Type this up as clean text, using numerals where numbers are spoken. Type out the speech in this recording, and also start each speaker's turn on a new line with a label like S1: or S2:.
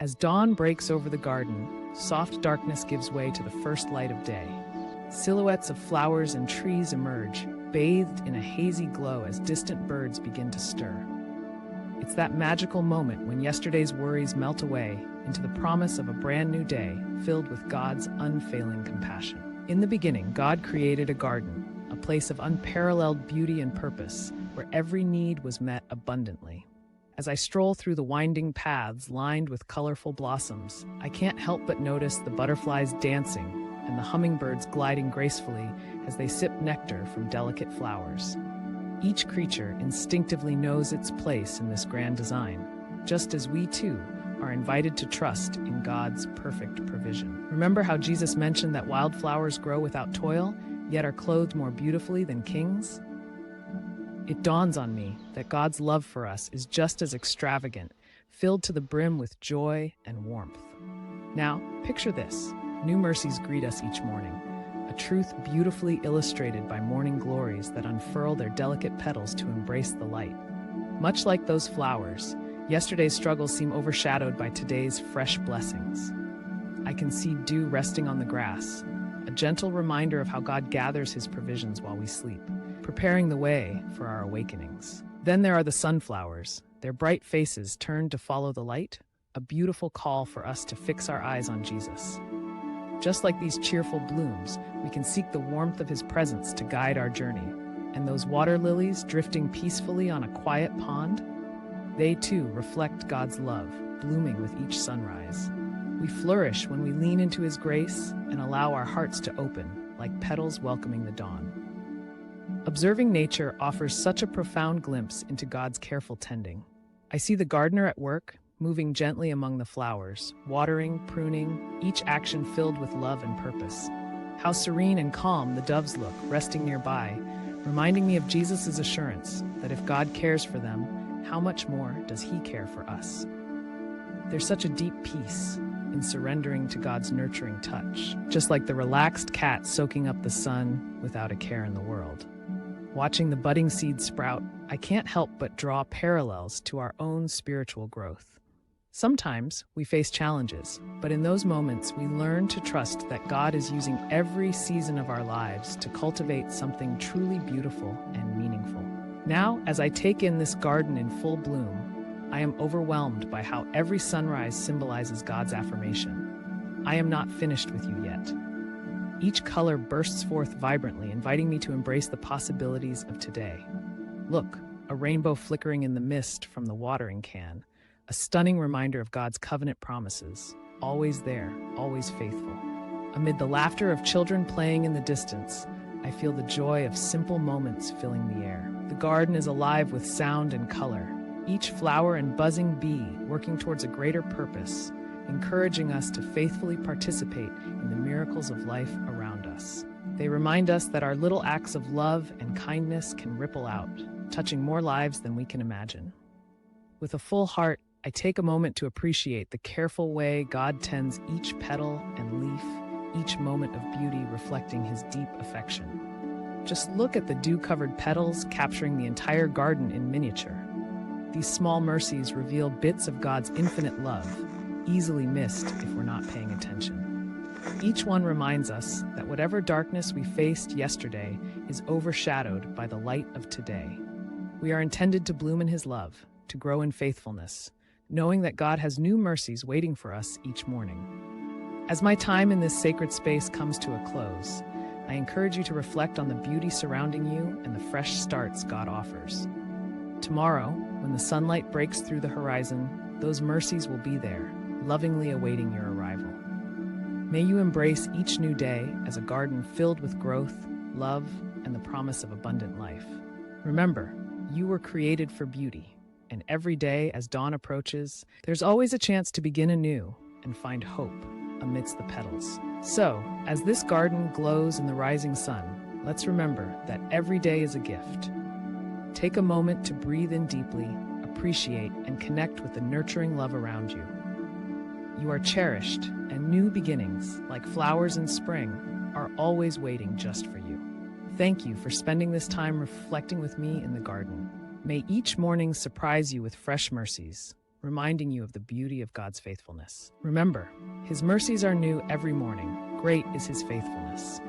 S1: As dawn breaks over the garden, soft darkness gives way to the first light of day. Silhouettes of flowers and trees emerge, bathed in a hazy glow as distant birds begin to stir. It's that magical moment when yesterday's worries melt away into the promise of a brand new day filled with God's unfailing compassion. In the beginning, God created a garden, a place of unparalleled beauty and purpose, where every need was met abundantly. As I stroll through the winding paths lined with colorful blossoms, I can't help but notice the butterflies dancing and the hummingbirds gliding gracefully as they sip nectar from delicate flowers. Each creature instinctively knows its place in this grand design, just as we too are invited to trust in God's perfect provision. Remember how Jesus mentioned that wildflowers grow without toil, yet are clothed more beautifully than kings? It dawns on me that God's love for us is just as extravagant, filled to the brim with joy and warmth. Now, picture this. New mercies greet us each morning, a truth beautifully illustrated by morning glories that unfurl their delicate petals to embrace the light. Much like those flowers, yesterday's struggles seem overshadowed by today's fresh blessings. I can see dew resting on the grass, a gentle reminder of how God gathers his provisions while we sleep, preparing the way for our awakenings. Then there are the sunflowers, their bright faces turned to follow the light, a beautiful call for us to fix our eyes on Jesus. Just like these cheerful blooms, we can seek the warmth of his presence to guide our journey. And those water lilies drifting peacefully on a quiet pond? They too reflect God's love, blooming with each sunrise. We flourish when we lean into his grace and allow our hearts to open, like petals welcoming the dawn. Observing nature offers such a profound glimpse into God's careful tending. I see the gardener at work, moving gently among the flowers, watering, pruning, each action filled with love and purpose. How serene and calm the doves look, resting nearby, reminding me of Jesus' assurance that if God cares for them, how much more does he care for us? There's such a deep peace in surrendering to God's nurturing touch, just like the relaxed cat soaking up the sun without a care in the world. Watching the budding seeds sprout, I can't help but draw parallels to our own spiritual growth. Sometimes we face challenges, but in those moments we learn to trust that God is using every season of our lives to cultivate something truly beautiful and meaningful. Now, as I take in this garden in full bloom, I am overwhelmed by how every sunrise symbolizes God's affirmation. I am not finished with you yet. Each color bursts forth vibrantly, inviting me to embrace the possibilities of today. Look, a rainbow flickering in the mist from the watering can, a stunning reminder of God's covenant promises, always there, always faithful. Amid the laughter of children playing in the distance, I feel the joy of simple moments filling the air. The garden is alive with sound and color, each flower and buzzing bee working towards a greater purpose, encouraging us to faithfully participate in the miracles of life around us. They remind us that our little acts of love and kindness can ripple out, touching more lives than we can imagine. With a full heart, I take a moment to appreciate the careful way God tends each petal and leaf, each moment of beauty reflecting his deep affection. Just look at the dew-covered petals capturing the entire garden in miniature. These small mercies reveal bits of God's infinite love, easily missed if we're not paying attention. Each one reminds us that whatever darkness we faced yesterday is overshadowed by the light of today. We are intended to bloom in his love, to grow in faithfulness, knowing that God has new mercies waiting for us each morning. As my time in this sacred space comes to a close, I encourage you to reflect on the beauty surrounding you and the fresh starts God offers. Tomorrow, when the sunlight breaks through the horizon, those mercies will be there, lovingly awaiting your arrival. May you embrace each new day as a garden filled with growth, love, and the promise of abundant life. Remember, you were created for beauty, and every day as dawn approaches, there's always a chance to begin anew and find hope amidst the petals. So, as this garden glows in the rising sun, let's remember that every day is a gift. Take a moment to breathe in deeply, appreciate, and connect with the nurturing love around you. You are cherished, and new beginnings, like flowers in spring, are always waiting just for you. Thank you for spending this time reflecting with me in the garden. May each morning surprise you with fresh mercies, reminding you of the beauty of God's faithfulness. Remember, His mercies are new every morning. Great is His faithfulness.